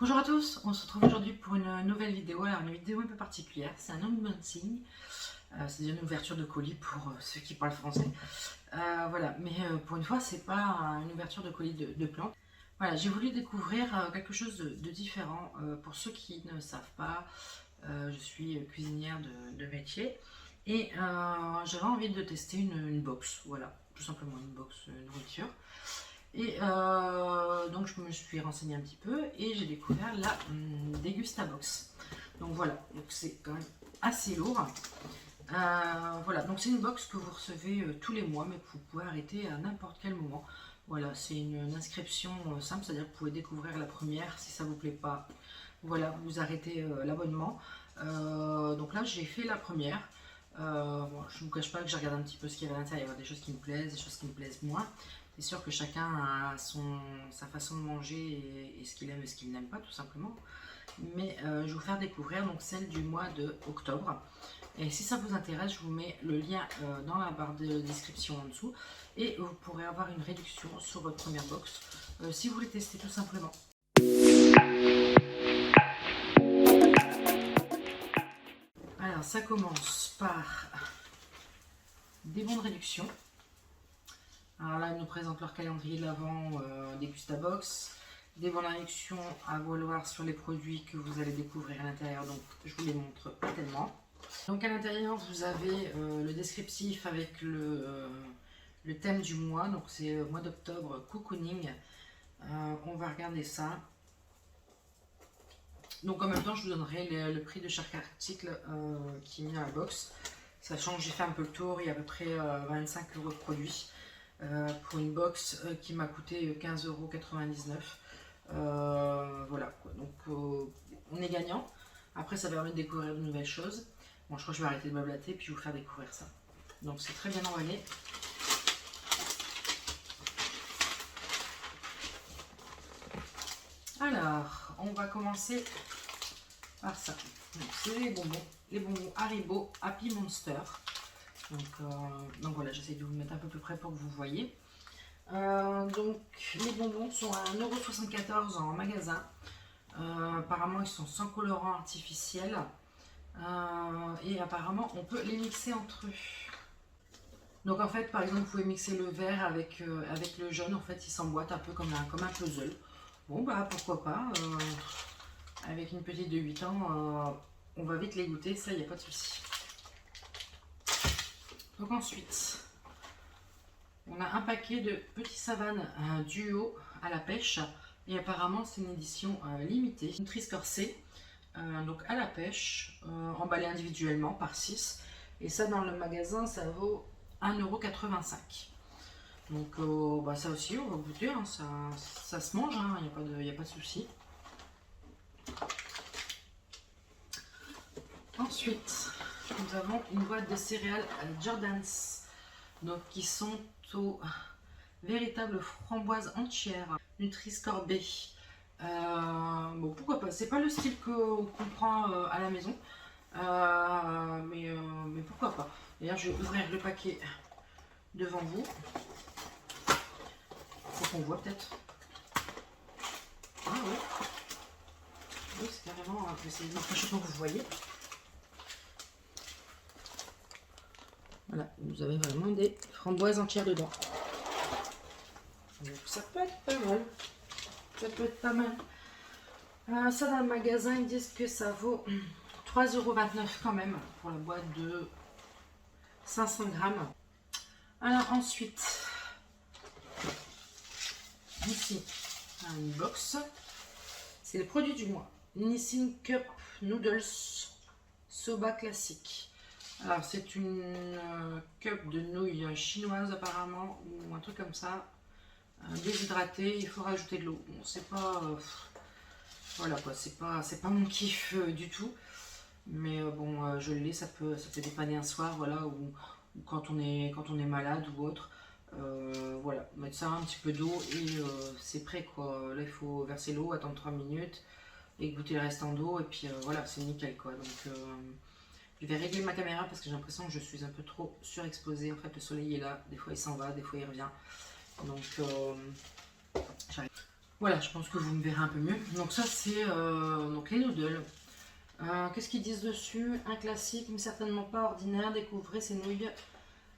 Bonjour à tous, on se retrouve aujourd'hui pour une nouvelle vidéo. Alors une vidéo un peu particulière, c'est un unboxing, c'est-à-dire une ouverture de colis pour ceux qui parlent français. Voilà, mais pour une fois c'est pas une ouverture de colis de plantes. Voilà, j'ai voulu découvrir quelque chose de différent. Pour ceux qui ne savent pas, je suis cuisinière de métier et j'avais envie de tester une box, voilà, tout simplement une box nourriture. Et donc je me suis renseignée un petit peu et j'ai découvert la Degustabox. Donc voilà, donc c'est quand même assez lourd. Voilà, donc c'est une box que vous recevez tous les mois, mais que vous pouvez arrêter à n'importe quel moment. Voilà, c'est une inscription simple, c'est-à-dire que vous pouvez découvrir la première, si ça vous plaît pas, voilà, vous arrêtez l'abonnement. Donc là j'ai fait la première. Bon, je ne vous cache pas que j'ai regardé un petit peu ce qu'il y avait à l'intérieur. Il y a des choses qui me plaisent, des choses qui me plaisent moins. C'est sûr que chacun a sa façon de manger et ce qu'il aime et ce qu'il n'aime pas, tout simplement. Mais je vais vous faire découvrir donc celle du mois de octobre. Et si ça vous intéresse, je vous mets le lien dans la barre de description en dessous. Et vous pourrez avoir une réduction sur votre première box si vous voulez tester tout simplement. Alors ça commence par des bons de réduction. Alors là, ils nous présentent leur calendrier de l'Avent Degustabox, des bons de réduction à valoir sur les produits que vous allez découvrir à l'intérieur, donc je vous les montre pas tellement. Donc à l'intérieur, vous avez le descriptif avec le thème du mois, donc c'est le mois d'octobre, cocooning. On va regarder ça. Donc en même temps, je vous donnerai le prix de chaque article qui est mis dans la box. Sachant que j'ai fait un peu le tour, il y a à peu près 25 € de produits. Pour une box qui m'a coûté 15,99 €. Voilà, donc on est gagnant. Après, ça permet de découvrir de nouvelles choses. Bon, je crois que je vais arrêter de blablater puis vous faire découvrir ça. Donc c'est très bien emballé. Alors, on va commencer par ça. C'est les bonbons Haribo Happy Monster. Donc voilà, j'essaie de vous mettre un peu plus près pour que vous voyez. Donc les bonbons sont à 1,74 € en magasin. Apparemment ils sont sans colorant artificiel. Et apparemment on peut les mixer entre eux. Donc en fait par exemple vous pouvez mixer le vert avec le jaune. En fait ils s'emboîtent un peu comme un puzzle. Bon bah pourquoi pas. Avec une petite de 8 ans on va vite les goûter, ça il n'y a pas de souci. Donc ensuite, on a un paquet de petits savanes duo à la pêche. Et apparemment, c'est une édition limitée. Nutri-Score C, donc à la pêche, emballé individuellement par 6. Et ça, dans le magasin, ça vaut 1,85 €. Donc bah, ça aussi, on va goûter. Hein, ça se mange, il n'y a pas de souci. Ensuite, nous avons une boîte de céréales Jordans, donc qui sont aux véritables framboises entières, Nutri-Score B. Bon, pourquoi pas, c'est pas le style qu'on prend à la maison, mais pourquoi pas. D'ailleurs, je vais ouvrir le paquet devant vous. Faut qu'on voit peut-être. Ah oui, oui c'est carrément, c'est une prochaine que vous voyez. Voilà, vous avez vraiment des framboises entières dedans. Donc ça peut être pas mal. Ça peut être pas mal. Ça dans le magasin, ils disent que ça vaut 3,29 € quand même pour la boîte de 500 grammes. Alors ensuite, ici, une box. C'est les produits du mois. Nissin Cup Noodles Soba classique. Alors c'est une cup de nouilles chinoise apparemment, ou un truc comme ça, déshydratée, il faut rajouter de l'eau. Bon, c'est pas, voilà quoi, c'est pas mon kiff du tout, mais bon, je l'ai, ça peut dépanner un soir, voilà, ou quand on est malade ou autre. Voilà, mettre ça un petit peu d'eau et c'est prêt quoi. Là il faut verser l'eau, attendre 3 minutes et goûter le restant d'eau et puis voilà, c'est nickel quoi. Donc je vais régler ma caméra parce que j'ai l'impression que je suis un peu trop surexposée. En fait, le soleil est là, des fois il s'en va, des fois il revient. Donc, j'arrive. Voilà, je pense que vous me verrez un peu mieux. Donc ça c'est donc les noodles. Qu'est-ce qu'ils disent dessus? Un classique, mais certainement pas ordinaire. Découvrez ces nouilles.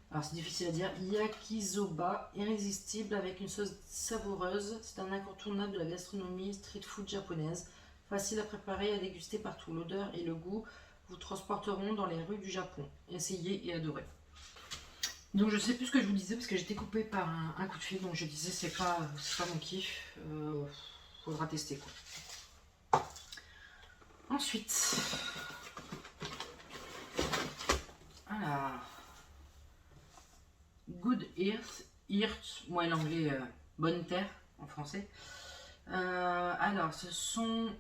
Alors c'est difficile à dire. Yakisoba, irrésistible avec une sauce savoureuse. C'est un incontournable de la gastronomie street food japonaise. Facile à préparer et à déguster partout. L'odeur et le goût vous transporteront dans les rues du Japon. Essayez et adorez. Donc je sais plus ce que je vous disais parce que j'étais coupée par un coup de fil. Donc je disais c'est pas mon kiff. Faudra tester quoi. Ensuite, alors, Good Earth, moi l'anglais bonne terre en français. Alors ce sont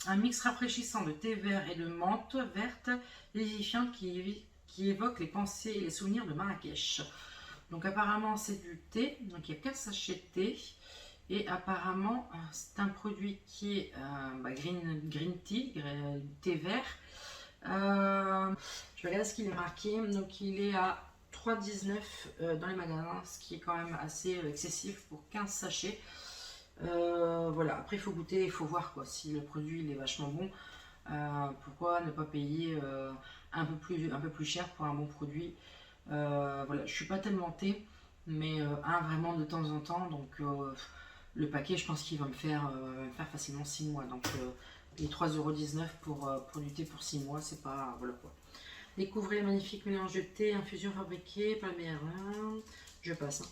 un mix rafraîchissant de thé vert et de menthe verte, vivifiant qui évoque les pensées et les souvenirs de Marrakech. Donc apparemment c'est du thé, donc il y a 4 sachets de thé. Et apparemment c'est un produit qui est green tea, thé vert. Je vais regarder ce qu'il est marqué. Donc il est à 3,19 dans les magasins, ce qui est quand même assez excessif pour 15 sachets. Voilà, après il faut goûter, il faut voir quoi, si le produit il est vachement bon. Pourquoi ne pas payer un peu plus cher pour un bon produit. Voilà, je suis pas tellement thé, mais un vraiment de temps en temps. Donc le paquet, je pense qu'il va me faire facilement 6 mois. Donc les 3,19€ pour du thé pour 6 mois, c'est pas. Voilà quoi. Découvrez le magnifique mélange de thé, infusion fabriquée par le meilleur. Je passe.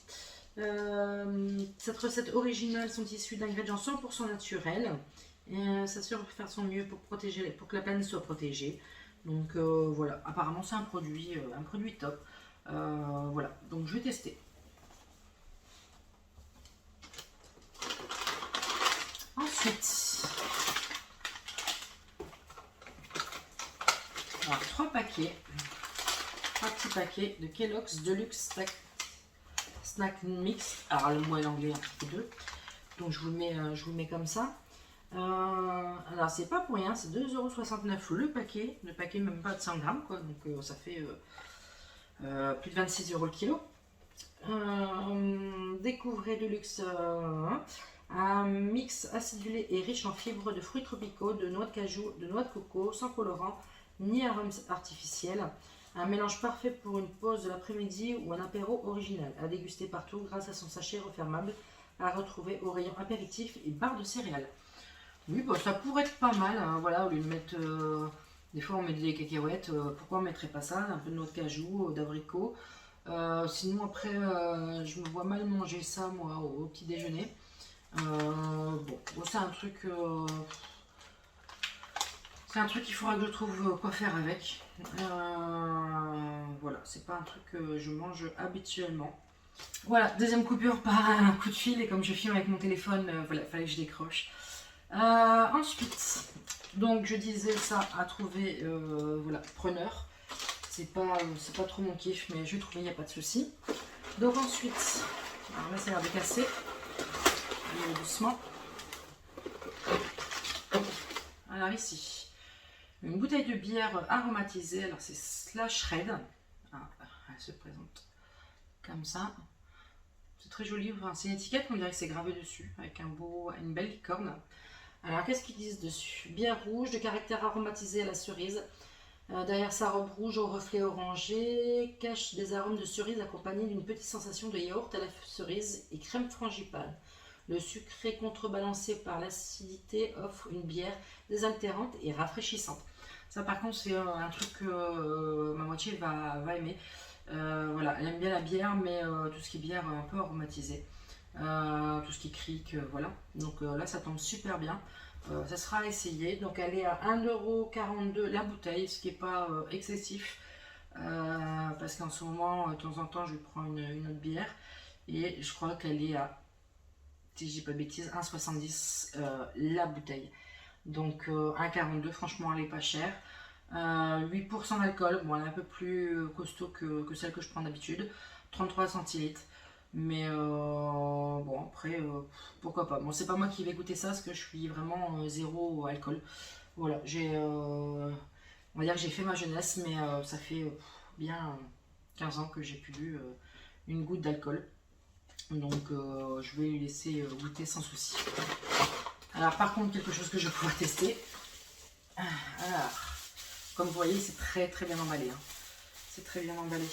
Cette recette originale sont issues d'ingrédients 100% naturels. Et s'assure de faire son mieux pour que la planète soit protégée. Donc voilà, apparemment c'est un produit top. Voilà, donc je vais tester. Ensuite, alors, 3 petits paquets de Kellogg's Deluxe Snack Mix. Alors le mot est l'anglais un petit peu deux. Donc je vous le mets comme ça. Alors c'est pas pour rien, c'est 2,69€ le paquet même pas de 100 grammes quoi, donc ça fait plus de 26€ le kilo. Découvrez Deluxe, un mix acidulé et riche en fibres de fruits tropicaux, de noix de cajou, de noix de coco, sans colorant ni arômes artificiels. Un mélange parfait pour une pause de l'après-midi ou un apéro original, à déguster partout grâce à son sachet refermable, à retrouver au rayon apéritif et barre de céréales. Oui, bah, ça pourrait être pas mal, hein, voilà, au lieu de mettre... des fois on met des cacahuètes, pourquoi on mettrait pas ça? Un peu de noix de cajou, d'abricot. Sinon après, je me vois mal manger ça moi au petit déjeuner. Bon, c'est un truc... c'est un truc qu'il faudra que je trouve quoi faire avec. Voilà, c'est pas un truc que je mange habituellement. Voilà, deuxième coupure par un coup de fil et comme je filme avec mon téléphone, voilà, il fallait que je décroche. Ensuite, donc je disais ça à trouver, voilà, preneur. C'est pas trop mon kiff, mais je vais trouver, il n'y a pas de souci. Donc ensuite, alors là ça a l'air de casser, doucement. Alors ici, une bouteille de bière aromatisée, alors c'est Slash Red. Ah, elle se présente comme ça. C'est très joli, enfin, c'est une étiquette, on dirait que c'est gravé dessus, avec une belle licorne. Alors qu'est-ce qu'ils disent dessus? Bière rouge de caractère aromatisé à la cerise. Derrière sa robe rouge au reflet orangé, cache des arômes de cerise accompagnés d'une petite sensation de yaourt à la cerise et crème frangipane. Le sucré contrebalancé par l'acidité offre une bière désaltérante et rafraîchissante. Ça par contre c'est un truc que ma moitié va aimer. Voilà, elle aime bien la bière, mais tout ce qui est bière un peu aromatisé. Tout ce qui crique, voilà. Donc là ça tombe super bien. Ça sera à essayer. Donc elle est à 1,42€ la bouteille, ce qui n'est pas excessif. Parce qu'en ce moment, de temps en temps, je prends une autre bière. Et je crois qu'elle est à, si je dis pas de bêtises, 1,70€ la bouteille. Donc 1,42€, franchement elle est pas chère. 8% d'alcool, bon elle est un peu plus costaud que celle que je prends d'habitude. 33 centilitres. Mais bon après pourquoi pas. Bon c'est pas moi qui vais goûter ça parce que je suis vraiment zéro alcool. Voilà, on va dire que j'ai fait ma jeunesse, mais ça fait bien 15 ans que j'ai plus bu une goutte d'alcool. Donc je vais lui laisser goûter sans souci. Alors par contre, quelque chose que je vais pouvoir tester. Alors, comme vous voyez, c'est très très bien emballé. Hein. C'est très bien emballé.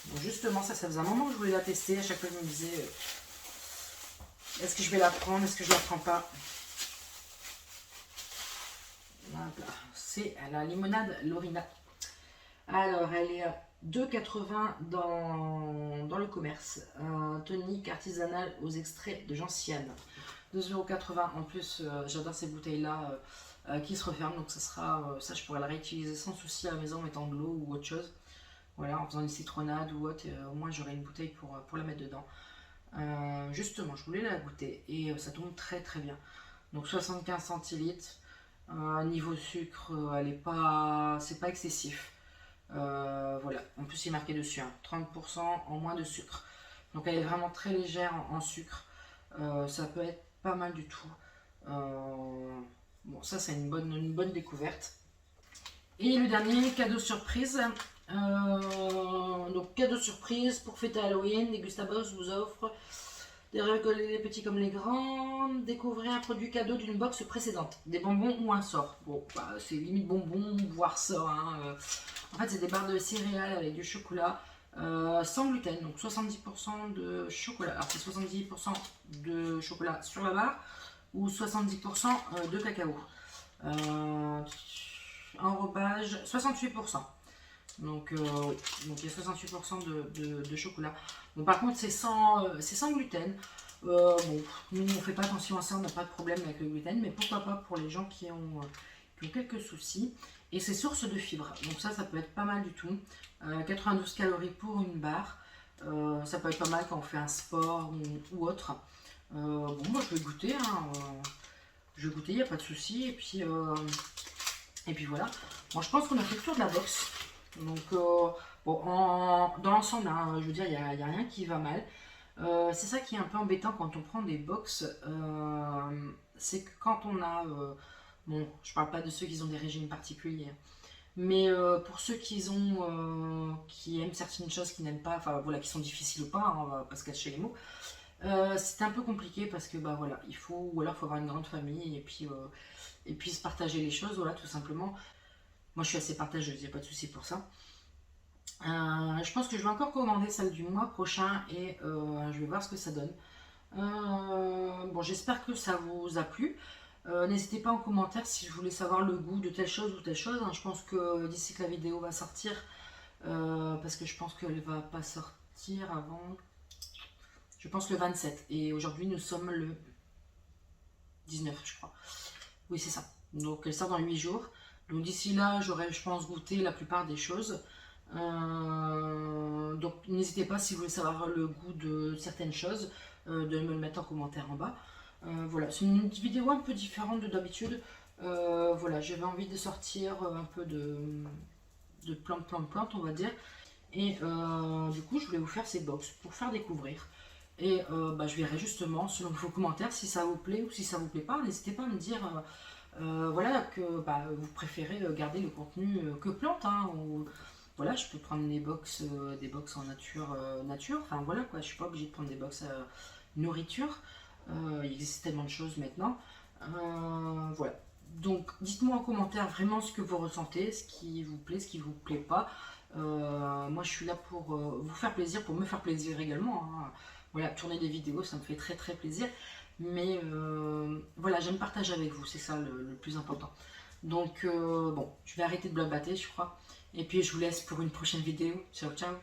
Donc justement, ça faisait un moment que je voulais la tester. À chaque fois, je me disais, est-ce que je vais la prendre, est-ce que je la prends pas? Voilà. C'est la limonade Lorina. Alors, elle est à 2,80 dans le commerce. Un tonique artisanal aux extraits de gentiane. 2,80 €. En plus, j'adore ces bouteilles-là qui se referment. Donc, ça sera, ça, je pourrais la réutiliser sans souci à la maison en mettant de l'eau ou autre chose. Voilà, en faisant une citronnade ou autre. Au moins, j'aurai une bouteille pour la mettre dedans. Justement, je voulais la goûter et ça tombe très très bien. Donc, 75 centilitres. Niveau sucre, elle est pas, c'est pas excessif. Voilà, en plus il est marqué dessus, hein, 30% en moins de sucre. Donc elle est vraiment très légère en sucre. Ça peut être pas mal du tout. Bon, ça c'est une bonne découverte. Et le dernier, cadeau surprise. Donc cadeau surprise pour fêter Halloween, Degustabos vous offre des rigoler les petits comme les grands. Découvrez un produit cadeau d'une box précédente. Des bonbons ou un sort. Bon, bah, c'est limite bonbons, voire sort. Hein. En fait, c'est des barres de céréales avec du chocolat sans gluten. Donc 70% de chocolat. Alors, c'est 70% de chocolat sur la barre ou 70% de cacao. Enrobage 68%. Donc, oui, donc il y a 68% de chocolat. Bon, par contre, c'est sans gluten. Bon, nous, on ne fait pas attention à ça, on n'a pas de problème avec le gluten, mais pourquoi pas pour les gens qui ont quelques soucis. Et c'est source de fibres, donc ça peut être pas mal du tout. 92 calories pour une barre. Ça peut être pas mal quand on fait un sport ou autre. Bon, moi, je vais goûter. Hein, je vais goûter, il n'y a pas de souci. Et puis voilà. Bon, je pense qu'on a fait le tour de la box. Donc, bon, dans l'ensemble, hein, je veux dire, il n'y a rien qui va mal. C'est ça qui est un peu embêtant quand on prend des box. C'est que quand on a... bon, je parle pas de ceux qui ont des régimes particuliers. Mais pour ceux qui aiment certaines choses qu'ils n'aiment pas, enfin voilà, qui sont difficiles ou pas, hein, on va pas se cacher les mots. C'est un peu compliqué parce que bah voilà, ou alors il faut avoir une grande famille et puis se partager les choses, voilà, tout simplement. Moi, je suis assez partageuse, il n'y a pas de souci pour ça. Je pense que je vais encore commander celle du mois prochain et je vais voir ce que ça donne. Bon, j'espère que ça vous a plu. N'hésitez pas en commentaire si vous voulez savoir le goût de telle chose ou telle chose. Hein. Je pense que d'ici que la vidéo va sortir, parce que je pense qu'elle va pas sortir avant, je pense le 27. Et aujourd'hui, nous sommes le 19, je crois. Oui, c'est ça. Donc, elle sort dans 8 jours. Donc d'ici là, j'aurai, je pense, goûté la plupart des choses. Donc n'hésitez pas si vous voulez savoir le goût de certaines choses, de me le mettre en commentaire en bas. Voilà, c'est une vidéo un peu différente de d'habitude. Voilà, j'avais envie de sortir un peu de plantes, on va dire. Et du coup, je voulais vous faire ces box pour faire découvrir. Et bah, je verrai justement, selon vos commentaires, si ça vous plaît ou si ça vous plaît pas. N'hésitez pas à me dire... voilà, que bah, vous préférez garder le contenu que plante, hein, ou, voilà, je peux prendre des box en nature, enfin voilà quoi, je suis pas obligée de prendre des box nourriture, il existe tellement de choses maintenant, voilà. Donc dites-moi en commentaire vraiment ce que vous ressentez, ce qui vous plaît, ce qui vous plaît pas. Moi je suis là pour vous faire plaisir, pour me faire plaisir également, hein. Voilà, tourner des vidéos ça me fait très très plaisir. Mais voilà, j'aime partager avec vous, c'est ça le plus important. Donc bon, je vais arrêter de blablater, je crois. Et puis je vous laisse pour une prochaine vidéo. Ciao, ciao!